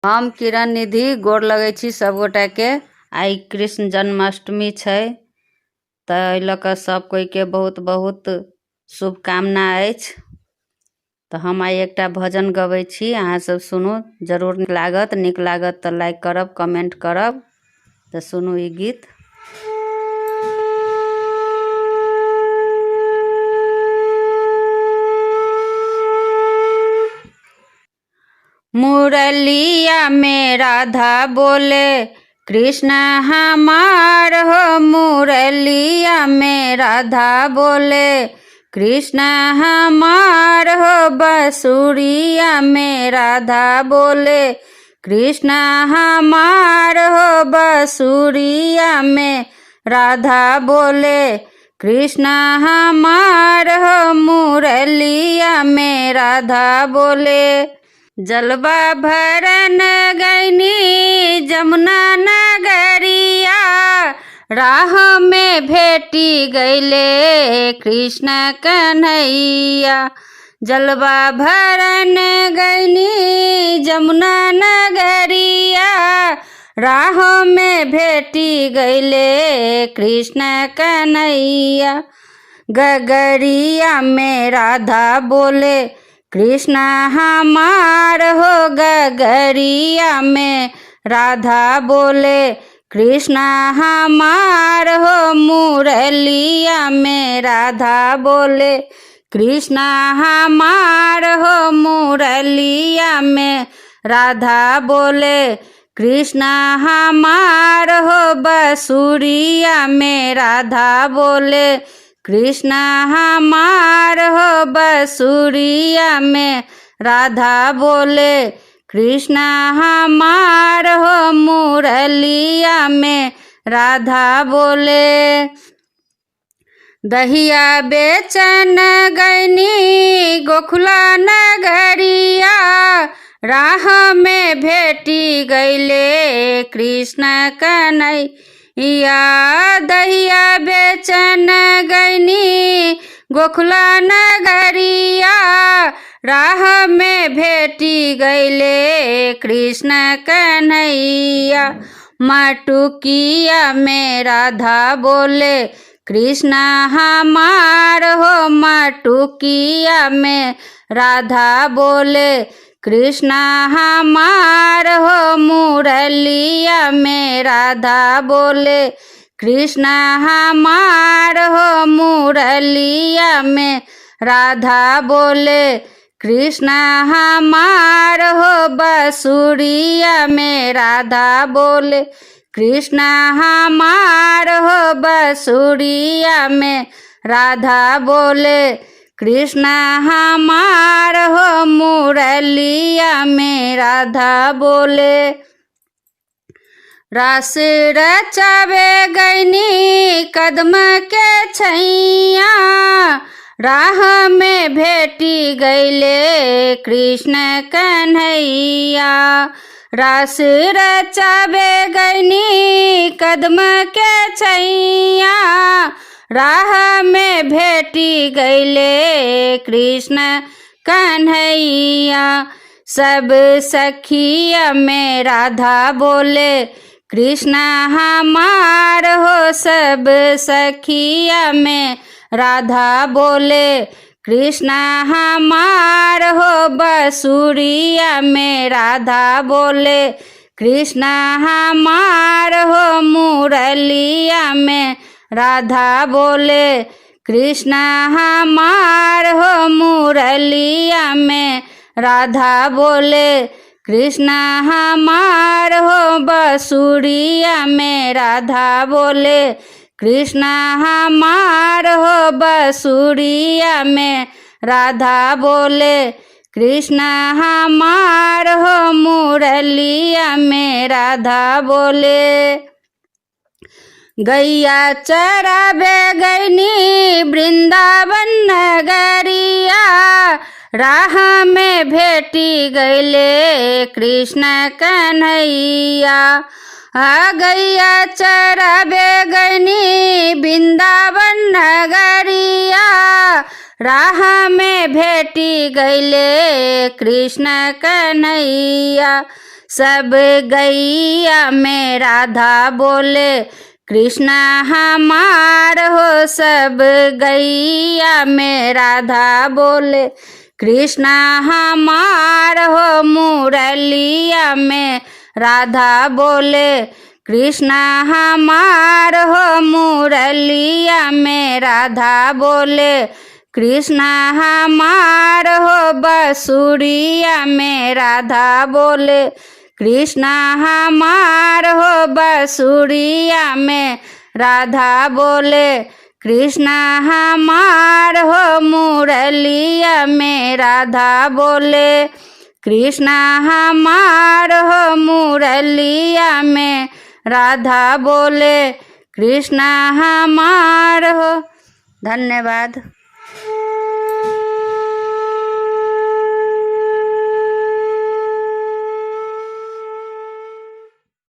हम किरण निधि गोर लगै छी सबगोटा के। आई कृष्ण जन्माष्टमी छै तऽ एहि लऽ कऽ सब कोई के बहुत बहुत शुभकामना अछि। तऽ हम आई एकटा भजन गबै छी, अहाँ सब सुनू, जरूर नीक लागत तऽ लाइक करब, कमेंट करब। तऽ सुनू ई गीत। मुरलिया में राधा बोले कृष्ण हमार हो, मुरलिया में राधा बोले कृष्ण हमार हो, बसुरिया में राधा बोले कृष्ण हमार हो, बसुरिया में राधा बोले कृष्ण हमार हो, मुरलिया में राधा बोले। जलवा भरन गैनी जमुना नगरिया, राह में भेटी गैले कृष्ण कन्हैया। जलवा भरन गैनी जमुना नगरिया, राह में भेटी गैले कृष्ण कन्हैया। गगरिया में राधा बोले कृष्ण हमार हो, गगरिया में राधा बोले कृष्ण हमार हो, मुरलिया में राधा बोले कृष्ण हमार हो, मुरलिया में राधा बोले कृष्ण हमार हो, बसुरिया में राधा बोले कृष्ण हमार हो, बसुरिया में राधा बोले कृष्ण हमार हो, मुरलिया में राधा बोले। दहिया बेचन गैनी गोकुला नगरिया, राह में भेटी गैले कृष्ण कन्हैया। दहिया बेचन गैनी गोकुला नगरिया, राह में भेटी गैले कृष्ण कन्हैया। मटुकिया में राधा बोले कृष्ण हमार हो, मटुकिया में राधा बोले कृष्ण हमार हो, मुरलिया में राधा बोले कृष्ण हमार हो, मुरलिया में राधा बोले कृष्ण हमार हो, बसुरिया में राधा बोले कृष्ण हमार हो, बसुरिया में राधा बोले कृष्ण हमार हो, मुरलिया में राधा बोले। रास रचावे गैनी कदम के छैया, राह में भेटी गैले कृष्ण कन्हैया। रास रचावे गैनी कदम के छैया, राह में भेटी गैले कृष्ण कन्हैया। सब सखिया में राधा बोले कृष्ण हमार हो, सब सखिया में राधा बोले कृष्ण हमार हो, बसुरिया में राधा बोले कृष्ण हमार हो, मुरलिया में राधा बोले कृष्ण हमार हो, मुरलिया में राधा बोले कृष्ण हमार हो, बसुरिया में राधा बोले कृष्ण हमार हो, बसुरिया में राधा बोले कृष्ण हमार हो, मुरलिया में राधा बोले। गैया चरावे गैनी वृंदावन नगरिया, राह में भेटी गैले कृष्ण कन्हैया। गैया चरावे गैनी वृंदावन नगरिया, राह में भेटी गैले कृष्ण कन्हैया। सब गैया में राधा बोले कृष्णा हमार हो। सब गैया में राधा बोले कृष्णा हमार हो। मुरलिया में राधा बोले कृष्णा हमार हो। मुरलिया में राधा बोले कृष्णा हमार हो। बसुरिया में राधा बोले कृष्णा हमार हो। बसुरिया में राधा बोले कृष्णा हमार हो। मुरलिया में राधा बोले कृष्णा हमार हो। मुरलिया में राधा बोले कृष्णा हमार हो। धन्यवाद।